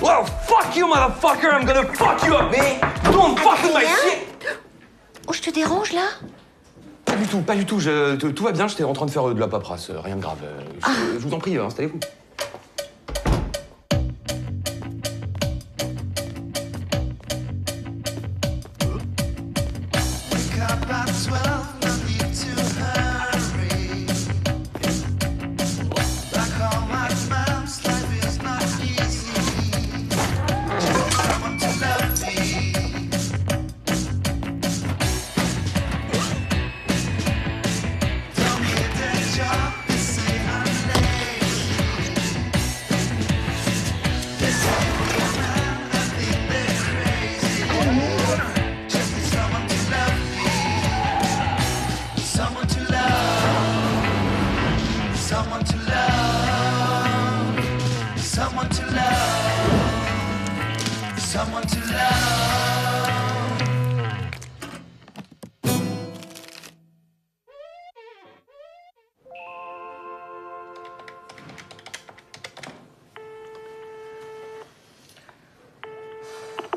Well, fuck you, motherfucker! I'm gonna fuck you up, man! Don't fuck with my shit! Oh, je te dérange, là? Pas du tout. Tout va bien, j'étais en train de faire de la paperasse, rien de grave. Je vous en prie, installez-vous.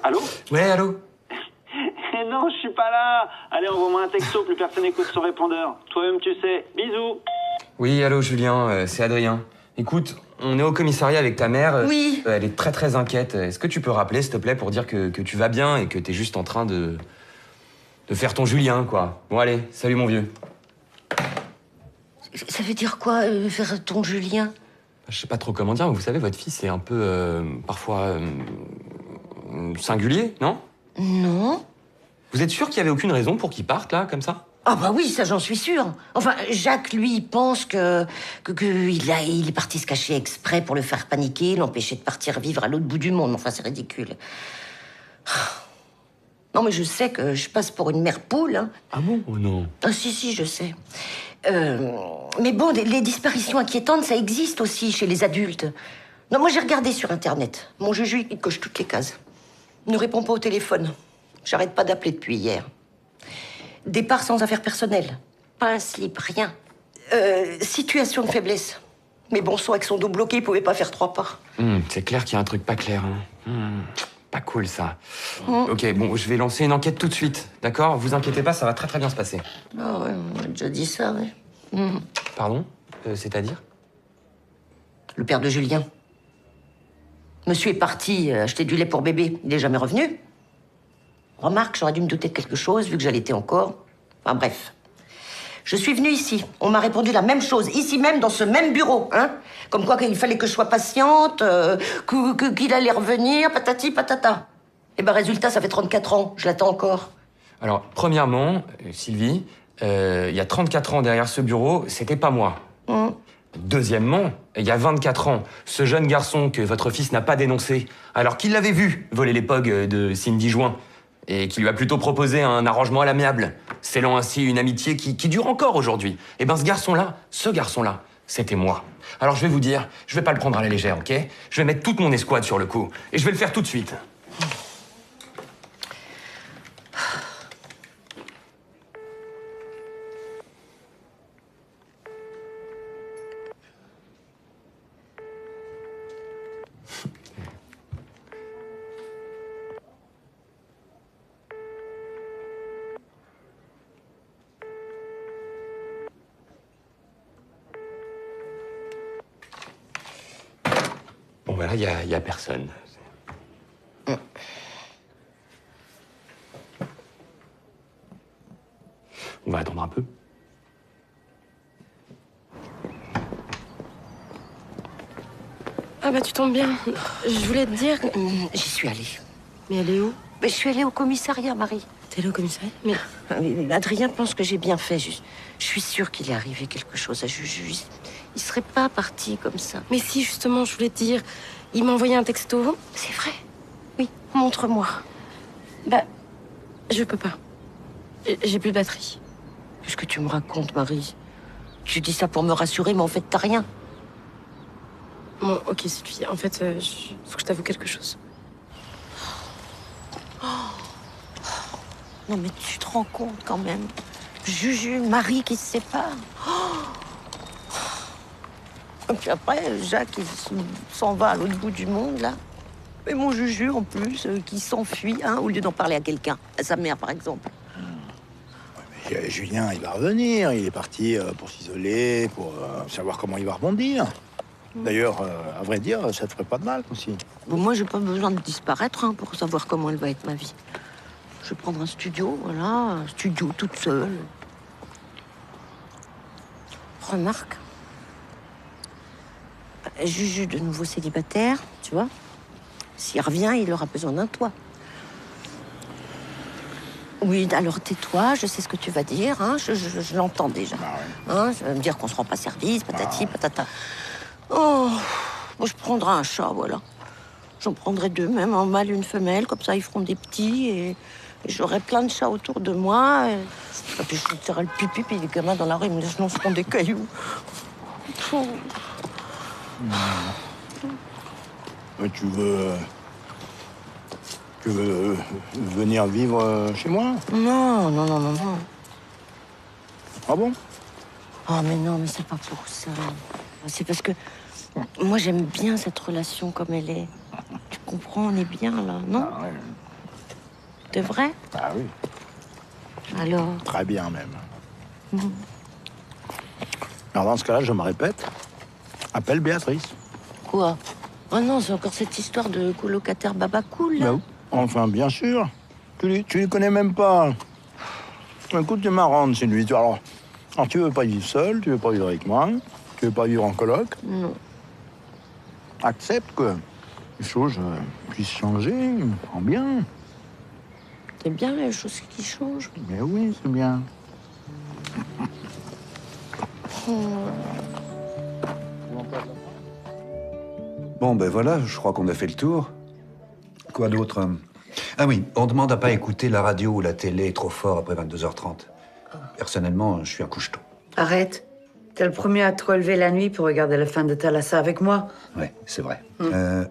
Allô? Ouais, allô? Non, je suis pas là. Allez, envoie-moi un texto, plus personne n'écoute son répondeur. Toi-même, tu sais. Bisous. Oui, allô, Julien, c'est Adrien. Écoute, on est au commissariat avec ta mère. Oui. Elle est très très inquiète. Est-ce que tu peux rappeler, s'il te plaît, pour dire que tu vas bien et que t'es juste en train de faire ton Julien, quoi. Bon, allez, salut mon vieux. Ça veut dire quoi, faire ton Julien? Je sais pas trop comment dire, mais vous savez, votre fils est un peu, parfois, singulier, non? Non. Vous êtes sûr qu'il y avait aucune raison pour qu'il parte, là, comme ça? Ah bah oui, ça j'en suis sûre. Enfin, Jacques, lui, il pense qu'il est parti se cacher exprès pour le faire paniquer, l'empêcher de partir vivre à l'autre bout du monde. Enfin, c'est ridicule. Non, mais je sais que je passe pour une mère poule, hein. Ah bon? Oh non. Ah si, je sais. Mais bon, les disparitions inquiétantes, ça existe aussi chez les adultes. Non, moi j'ai regardé sur Internet. Mon Juju, il coche toutes les cases. Il ne répond pas au téléphone. J'arrête pas d'appeler depuis hier. Départ sans affaires personnelles. Pas un slip, rien. Situation de faiblesse. Mais bon sang, avec son dos bloqué, il pouvait pas faire 3 pas. C'est clair qu'il y a un truc pas clair, hein. Pas cool, ça. Ok, bon, je vais lancer une enquête tout de suite, d'accord? Vous inquiétez pas, ça va très très bien se passer. Ah ouais, on m'a déjà dit ça, ouais. Pardon? C'est-à-dire? Le père de Julien. Monsieur est parti acheter du lait pour bébé. Il n'est jamais revenu. Remarque, j'aurais dû me douter de quelque chose, vu que j'allaitais encore. Enfin, bref. Je suis venue ici. On m'a répondu la même chose, ici même, dans ce même bureau, hein. Comme quoi qu'il fallait que je sois patiente, qu'il allait revenir, patati patata. Et ben, résultat, ça fait 34 ans. Je l'attends encore. Alors, premièrement, Sylvie, il y a 34 ans derrière ce bureau, c'était pas moi. Deuxièmement, il y a 24 ans, ce jeune garçon que votre fils n'a pas dénoncé, alors qu'il l'avait vu voler les pogs de Cindy Join, et qui lui a plutôt proposé un arrangement à l'amiable, scellant ainsi une amitié qui dure encore aujourd'hui. Eh ben ce garçon-là, c'était moi. Alors je vais vous dire, je vais pas le prendre à la légère, ok? Je vais mettre toute mon escouade sur le coup, et je vais le faire tout de suite. Bon, voilà, il y a personne. On va attendre un peu. Ah bah tu tombes bien. Je voulais te dire... J'y suis allée. Mais elle est où? Mais je suis allée au commissariat, Marie. T'es allée au commissariat? Mais... Adrien pense que j'ai bien fait. Je suis sûre qu'il est arrivé quelque chose à Juju. Il serait pas parti comme ça. Mais si, justement, je voulais te dire... Il m'a envoyé un texto. C'est vrai? Oui, montre-moi. Bah, je peux pas. J'ai plus de batterie. Qu'est-ce que tu me racontes, Marie? Tu dis ça pour me rassurer, mais en fait, t'as rien. Bon, ok, Sylvie. En fait, faut que je t'avoue quelque chose. Non, mais tu te rends compte, quand même. Juju, Marie qui se séparent. Et puis après, Jacques, il s'en va à l'autre bout du monde, là. Mais mon Juju, en plus, qui s'enfuit, hein, au lieu d'en parler à quelqu'un, à sa mère, par exemple. Mais, Julien, il va revenir. Il est parti pour s'isoler, pour savoir comment il va rebondir. D'ailleurs, à vrai dire, ça te ferait pas de mal aussi. Bon, moi, j'ai pas besoin de disparaître hein, pour savoir comment elle va être ma vie. Je vais prendre un studio, voilà, un studio toute seule. Remarque, Juju de nouveau célibataire, tu vois. S'il revient, il aura besoin d'un toit. Oui, alors tais-toi, je sais ce que tu vas dire, hein, je l'entends déjà. Hein, ça va me dire qu'on se rend pas service, patati, patata. Oh, moi je prendrai un chat, voilà. J'en prendrai deux, même un mâle et une femelle, comme ça ils feront des petits et j'aurai plein de chats autour de moi. Et puis je tirerai le pipi, puis les gamins dans la rue ils me lanceront des cailloux. Oh. Mais tu veux venir vivre chez moi? Non, non, non, non, non. Ah bon? Oh, mais non, mais c'est pas pour ça. C'est parce que moi, j'aime bien cette relation comme elle est. Tu comprends, on est bien, là, non? Ah ouais. C'est vrai? Ah oui, Alors? très bien même. Alors dans ce cas-là, je me répète, appelle Béatrice. Quoi? Oh non, c'est encore cette histoire de colocataire baba cool, là. Non. Enfin, bien sûr. Tu les connais même pas. Écoute, t'es marrante, c'est lui. Alors, tu veux pas vivre seul, tu veux pas vivre avec moi, tu veux pas vivre en coloc. Non. Accepte que les choses puissent changer en bien. C'est bien les choses qui changent. Mais oui, c'est bien. Bon, ben voilà, je crois qu'on a fait le tour. Quoi d'autre? Ah oui, on demande à pas écouter la radio ou la télé trop fort après 22h30. Personnellement, je suis un couche-tôt. Arrête. T'es le premier à te relever la nuit pour regarder la fin de Thalassa avec moi. Ouais, c'est vrai.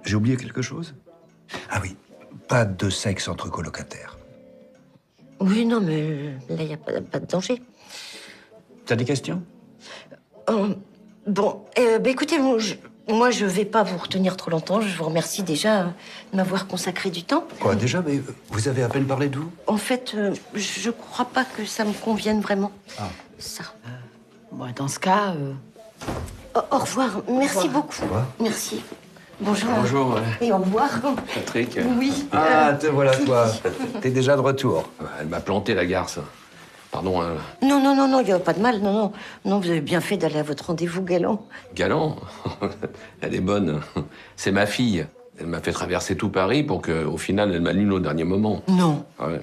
J'ai oublié quelque chose? Ah oui, pas de sexe entre colocataires. Oui, non, mais là, il n'y a pas de danger. T'as des questions? Bon, écoutez, moi, je vais pas vous retenir trop longtemps. Je vous remercie déjà de m'avoir consacré du temps. Quoi, déjà? Mais vous avez à peine parlé de vous? En fait, je crois pas que ça me convienne vraiment. Ah. Ça. Bon, dans ce cas... Au revoir. Merci beaucoup. Au revoir. Merci. Bonjour. Bonjour, ouais. Et au revoir. Patrick. Oui. Ah, te voilà, toi. T'es déjà de retour. Elle m'a planté, la garce. Pardon, hein. Non, non, non, non, il n'y a pas de mal. Non, non. Non, vous avez bien fait d'aller à votre rendez-vous galant. Galant. Elle est bonne. C'est ma fille. Elle m'a fait traverser tout Paris pour qu'au final, elle m'annule au dernier moment. Non. Ouais.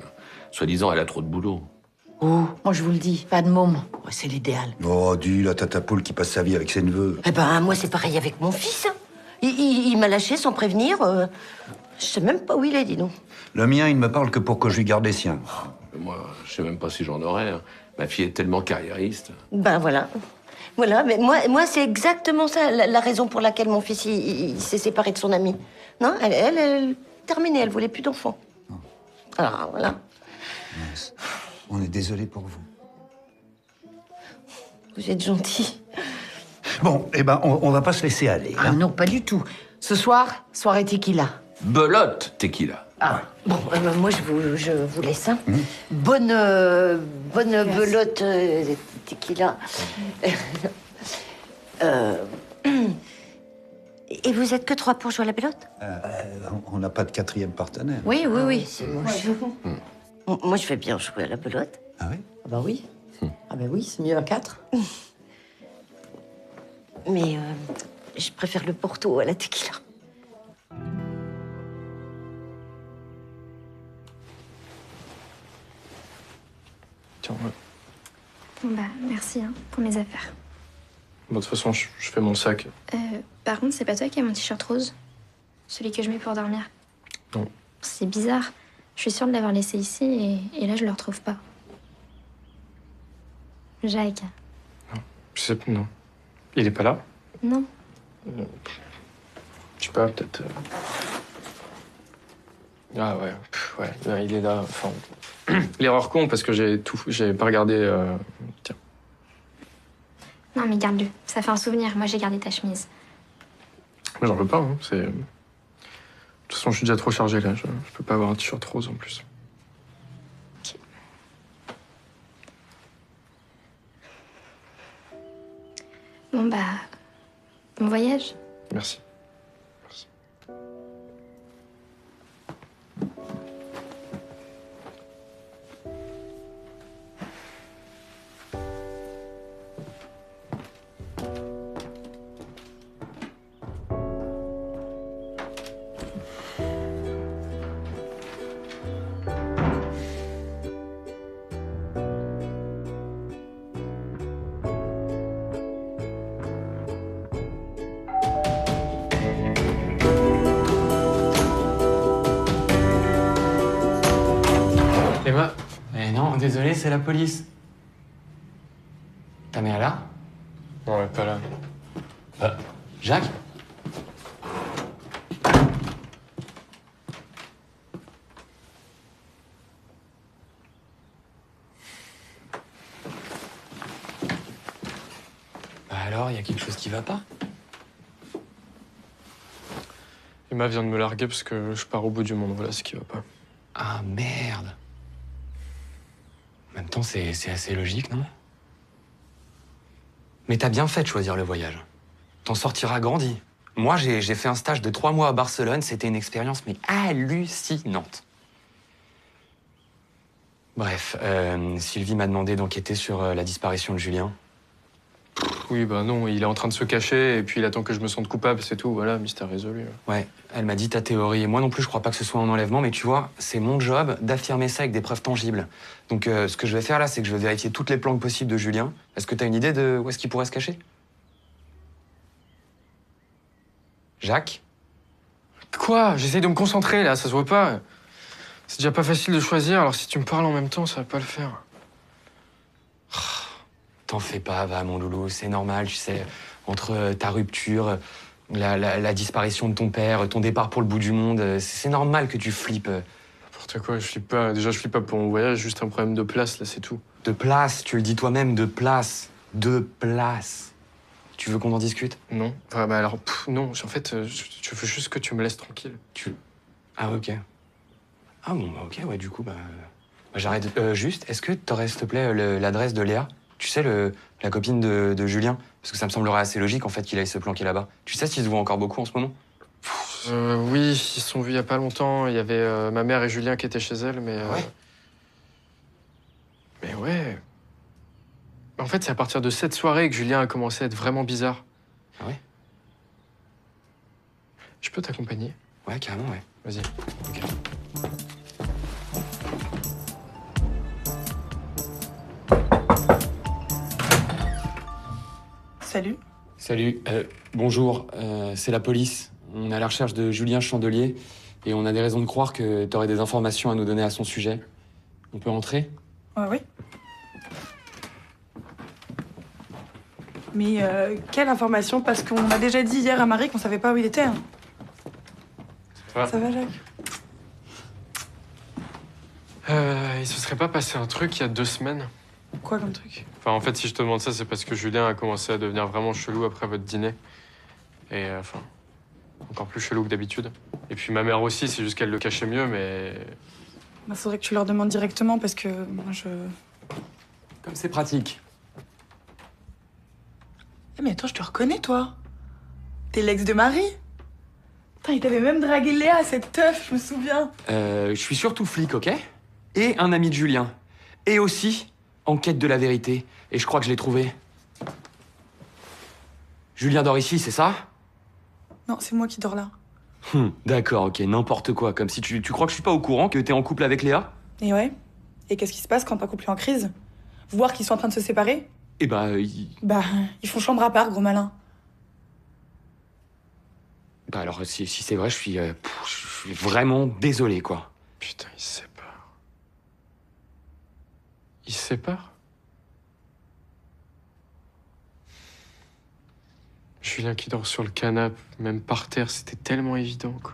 Soi-disant, elle a trop de boulot. Oh, moi je vous le dis, pas de môme. Ouais, c'est l'idéal. Oh, dis, la tata poule qui passe sa vie avec ses neveux. Eh ben, moi, c'est pareil avec mon fils. Il m'a lâché sans prévenir. Je sais même pas où il est, dis donc. Le mien, il ne me parle que pour que je lui garde les siens. Moi, je sais même pas si j'en aurais. Hein. Ma fille est tellement carriériste. Ben voilà. Voilà, mais moi c'est exactement ça, la raison pour laquelle mon fils il s'est séparé de son amie. Non, elle terminée, elle voulait plus d'enfants. Alors voilà. Mince. On est désolé pour vous. Vous êtes gentil. Bon, eh ben, on va pas se laisser aller. Ah Hein. non, pas du tout. Ce soir, soirée tequila. Belote, tequila. Ah. Bon, moi je vous laisse. Hein. Bonne belote tequila. Et vous êtes que 3 pour jouer à la belote? On n'a pas de quatrième partenaire. Oui, oui, oui. C'est moche. Moi je vais bien jouer à la belote. Ah oui? Ah bah oui. Ah bah oui, c'est mieux à 4. Mais je préfère le porto à la tequila. Tiens, ouais. Bon bah, merci hein, pour mes affaires. Bon, de toute façon, je fais mon sac. Par contre, c'est pas toi qui as mon t-shirt rose? Celui que je mets pour dormir? Non. C'est bizarre. Je suis sûre de l'avoir laissé ici et là, je le retrouve pas. Jacques? Je sais pas, non. Il est pas là? Non. Je sais pas, peut-être... Ah ouais, ouais, non, il est là, enfin... L'erreur con, parce que j'ai pas regardé... Tiens. Non, mais garde-le. Ça fait un souvenir. Moi, j'ai gardé ta chemise. Moi, j'en veux pas, hein. C'est... De toute façon, je suis déjà trop chargé là. Je peux pas avoir un t-shirt rose en plus. Ok. Bon bah, bon voyage. Merci. Merci. Emma, Eh non, désolé, c'est la police. Ta mère est là? non, elle est pas là. Jacques? Bah alors, il y a quelque chose qui va pas? Emma vient de me larguer parce que je pars au bout du monde. Voilà ce qui va pas. Ah merde. En même temps, c'est assez logique, non? Mais t'as bien fait de choisir le voyage. T'en sortiras grandi. Moi, j'ai fait un stage de 3 mois à Barcelone. C'était une expérience, mais hallucinante. Bref, Sylvie m'a demandé d'enquêter sur la disparition de Julien. Oui, bah non, il est en train de se cacher et puis il attend que je me sente coupable, c'est tout. Voilà, mystère résolu. Ouais, elle m'a dit ta théorie. Et moi non plus, je crois pas que ce soit un enlèvement, mais tu vois, c'est mon job d'affirmer ça avec des preuves tangibles. Donc, ce que je vais faire là, c'est que je vais vérifier toutes les planques possibles de Julien. Est-ce que t'as une idée de où est-ce qu'il pourrait se cacher? Jacques? Quoi? J'essaye de me concentrer là, ça se voit pas. C'est déjà pas facile de choisir, alors si tu me parles en même temps, ça va pas le faire. T'en fais pas, va, mon loulou, c'est normal, tu sais. Entre ta rupture, la disparition de ton père, ton départ pour le bout du monde, c'est normal que tu flippes. N'importe quoi, je flippe pas. Déjà, je flippe pas pour mon voyage, juste un problème de place, là, c'est tout. De place, tu le dis toi-même, de place. De place. Tu veux qu'on en discute? Non. Enfin, bah alors, non. En fait, je veux juste que tu me laisses tranquille. Ah, ok. Ah bon, bah ok, ouais, du coup, j'arrête. Juste, est-ce que t'aurais, s'il te plaît, l'adresse de Léa? Tu sais, la copine de Julien? Parce que ça me semblerait assez logique, en fait, qu'il aille se planquer là-bas. Tu sais s'ils se voient encore beaucoup en ce moment? Oui, ils se sont vus il y a pas longtemps. Il y avait ma mère et Julien qui étaient chez elle, mais... Ouais. Mais ouais... En fait, c'est à partir de cette soirée que Julien a commencé à être vraiment bizarre. Ah ouais? Je peux t'accompagner? Ouais, carrément, ouais. Vas-y. Ok. Salut. Salut, bonjour, c'est la police. On est à la recherche de Julien Chandelier et on a des raisons de croire que t'aurais des informations à nous donner à son sujet. On peut entrer? Oui. Mais quelle information? Parce qu'on a déjà dit hier à Marie qu'on savait pas où il était. Hein. Ça va, Jacques? Il se serait pas passé un truc il y a 2 semaines? Quoi comme truc? Enfin, en fait, si je te demande ça, c'est parce que Julien a commencé à devenir vraiment chelou après votre dîner. Et enfin, encore plus chelou que d'habitude. Et puis ma mère aussi, c'est juste qu'elle le cachait mieux, mais... Bah, faudrait que tu leur demandes directement parce que moi je... Comme c'est pratique. Eh, mais attends, je te reconnais, toi. T'es l'ex de Marie. Putain, il t'avait même dragué Léa, cette teuf, je me souviens. Je suis surtout flic, ok? Et un ami de Julien. Et aussi en quête de la vérité. Et je crois que je l'ai trouvé. Julien dort ici, c'est ça? Non, c'est moi qui dors là. D'accord, ok, n'importe quoi. Comme si tu crois que je suis pas au courant que t'es en couple avec Léa? Et ouais. Et qu'est-ce qui se passe quand un couple est en crise? Voir qu'ils sont en train de se séparer? Eh bah, Ils font chambre à part, gros malin. bah alors, si c'est vrai, je suis vraiment désolé, quoi. Putain, ils se séparent. Ils se séparent? Julien qui dort sur le canapé, même par terre, c'était tellement évident, quoi.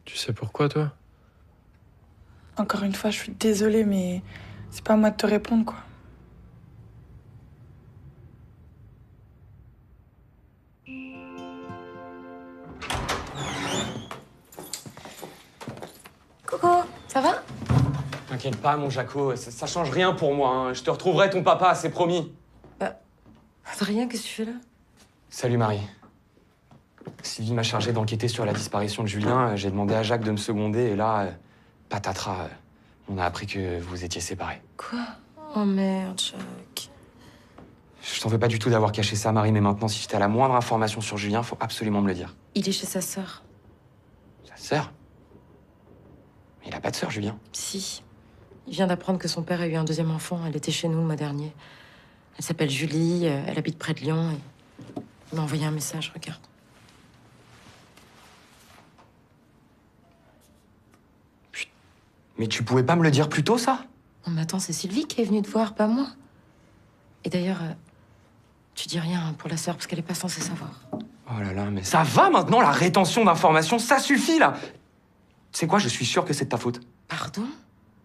Tu sais pourquoi, toi? Encore une fois, je suis désolée, mais C'est pas à moi de te répondre, quoi. Coco, ça va? T'inquiète pas, mon Jaco, ça change rien pour moi. Hein. Je te retrouverai ton papa, c'est promis. Rien, qu'est-ce que tu fais là? Salut, Marie. Sylvie m'a chargé d'enquêter sur la disparition de Julien. J'ai demandé à Jacques de me seconder et là, patatras, on a appris que vous étiez séparés. Quoi? Oh merde, Jacques. Je t'en veux pas du tout d'avoir caché ça, Marie, mais maintenant, si t'as la moindre information sur Julien, faut absolument me le dire. Il est chez sa sœur. Sa sœur? Mais il a pas de sœur, Julien. Si. Il vient d'apprendre que son père a eu un deuxième enfant. Elle était chez nous le mois dernier. Elle s'appelle Julie, elle habite près de Lyon. Et il m'a envoyé un message, regarde. Mais tu pouvais pas me le dire plus tôt, ça? Non mais attends, c'est Sylvie qui est venue te voir, pas moi. Et d'ailleurs, tu dis rien hein, pour la sœur, parce qu'elle est pas censée savoir. Oh là là, mais ça va maintenant, la rétention d'informations, ça suffit, là! Tu sais quoi, je suis sûr que c'est de ta faute. Pardon?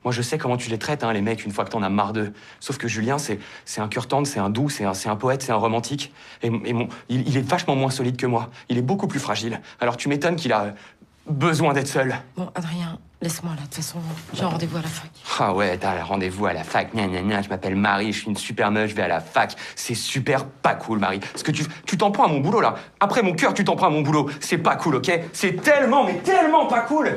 Moi, je sais comment tu les traites, hein, les mecs, une fois que t'en as marre d'eux. Sauf que Julien, c'est un cœur tendre, c'est un doux, c'est un poète, c'est un romantique. Il est vachement moins solide que moi. Il est beaucoup plus fragile. Alors tu m'étonnes qu'il a besoin d'être seul. Bon, Adrien, laisse-moi là. De toute façon, j'ai un rendez-vous à la fac. Ah ouais, t'as un rendez-vous à la fac. Gna gna gna, je m'appelle Marie, je suis une super meuf, je vais à la fac. C'est super pas cool, Marie. Parce que tu t'en prends à mon boulot, là. Après mon cœur, tu t'en prends à mon boulot. C'est pas cool, ok? C'est tellement, mais tellement pas cool!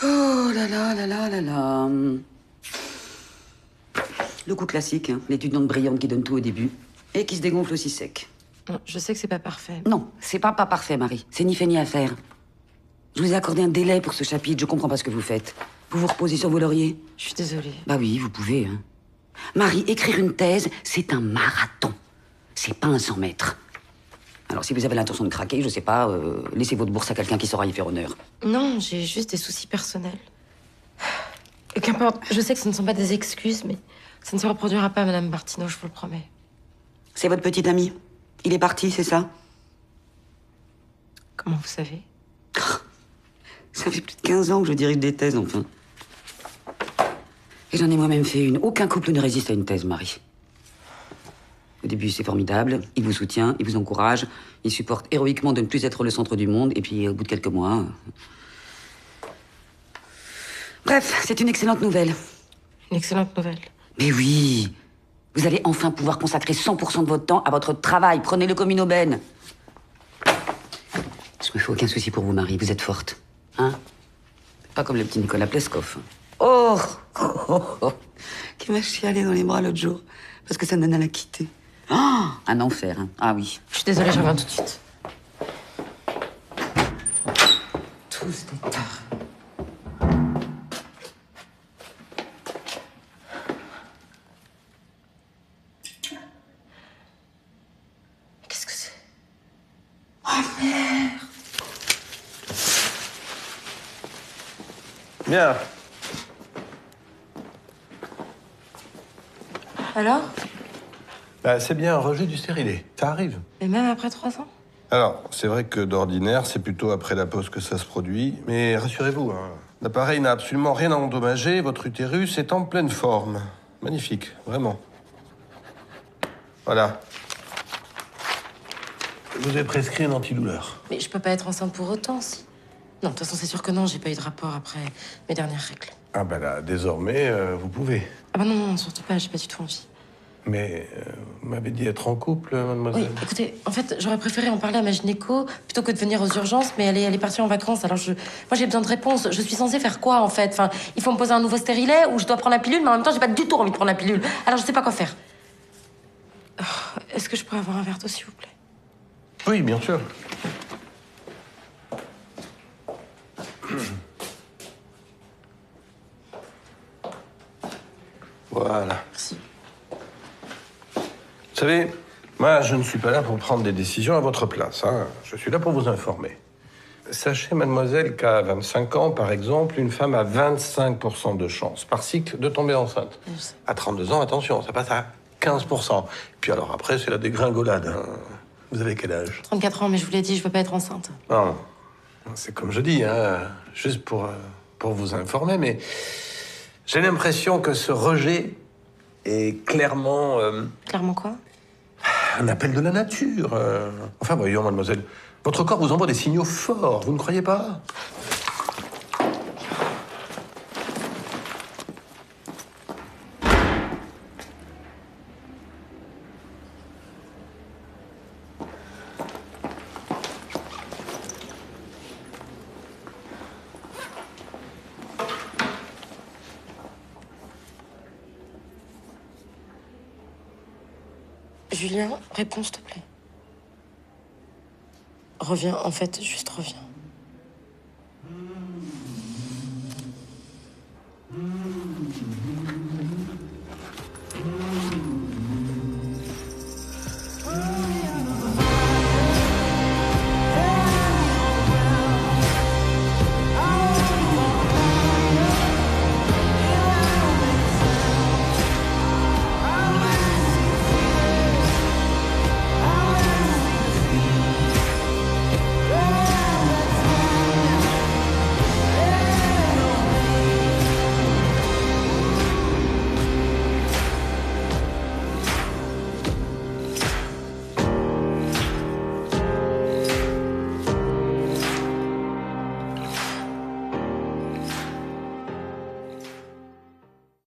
Oh là là là là là là. Le coup classique, hein, l'étudiante brillante qui donne tout au début et qui se dégonfle aussi sec. Je sais que c'est pas parfait. Non, c'est pas parfait, Marie. C'est ni fait ni à faire. Je vous ai accordé un délai pour ce chapitre, je comprends pas ce que vous faites. Vous vous reposez sur vos lauriers? Je suis désolée. Bah oui, vous pouvez, hein. Marie, écrire une thèse, c'est un marathon. C'est pas un 100 mètres. Alors, si vous avez l'intention de craquer, je sais pas, laissez votre bourse à quelqu'un qui saura y faire honneur. Non, j'ai juste des soucis personnels. Qu'importe, je sais que ce ne sont pas des excuses, mais ça ne se reproduira pas, Madame Martineau, je vous le promets. C'est votre petit ami? Il est parti, c'est ça? Comment vous savez? Ça fait plus de 15 ans que je dirige des thèses, enfin. Et j'en ai moi-même fait une. Aucun couple ne résiste à une thèse, Marie. Au début, c'est formidable. Il vous soutient, il vous encourage. Il supporte héroïquement de ne plus être le centre du monde. Et puis, au bout de quelques mois... Bref, c'est une excellente nouvelle. Une excellente nouvelle? Mais oui! Vous allez enfin pouvoir consacrer 100% de votre temps à votre travail. Prenez-le comme une aubaine. Je me fais aucun souci pour vous, Marie. Vous êtes forte. Hein? Pas comme le petit Nicolas Pleskov. Oh, oh, oh, oh. Qui m'a chialé dans les bras l'autre jour. Parce que sa nana l'a quitté. Oh, un enfer, hein. Ah oui. Je suis désolée, je reviens tout de suite. Tous des tarés. Qu'est-ce que c'est? Oh merde! Bien. Alors? Bah, c'est bien un rejet du stérilet. Ça arrive. Et même après 3 ans? Alors, c'est vrai que d'ordinaire, c'est plutôt après la pause que ça se produit. Mais rassurez-vous, hein, l'appareil n'a absolument rien à endommager. Votre utérus est en pleine forme. Magnifique, vraiment. Voilà. Je vous ai prescrit un antidouleur. Mais je peux pas être enceinte pour autant, si. Non, de toute façon, c'est sûr que non, j'ai pas eu de rapport après mes dernières règles. Ah bah là, désormais, vous pouvez. Ah bah non, non, surtout pas, j'ai pas du tout envie. Mais vous m'avez dit être en couple, mademoiselle. Oui, écoutez, en fait, j'aurais préféré en parler à ma gynéco plutôt que de venir aux urgences, mais elle est partie en vacances, alors moi j'ai besoin de réponses. Je suis censée faire quoi, en fait? Enfin, il faut me poser un nouveau stérilet ou je dois prendre la pilule, mais en même temps, j'ai pas du tout envie de prendre la pilule. Alors je sais pas quoi faire. Oh, est-ce que je pourrais avoir un verre d'eau, s'il vous plaît? Oui, bien sûr. Voilà. Merci. Vous savez, moi, je ne suis pas là pour prendre des décisions à votre place. Hein. Je suis là pour vous informer. Sachez, mademoiselle, qu'à 25 ans, par exemple, une femme a 25% de chance par cycle de tomber enceinte. À 32 ans, attention, ça passe à 15%. Puis alors après, c'est la dégringolade. Hein. Vous avez quel âge? 34 ans, mais je vous l'ai dit, je peux pas être enceinte. Non, c'est comme je dis, hein, juste pour vous informer, mais j'ai l'impression que ce rejet est clairement... Clairement quoi? Un appel de la nature. Enfin, voyons, mademoiselle, votre corps vous envoie des signaux forts, vous ne croyez pas? Julien, réponds, s'il te plaît. Reviens, en fait, juste reviens.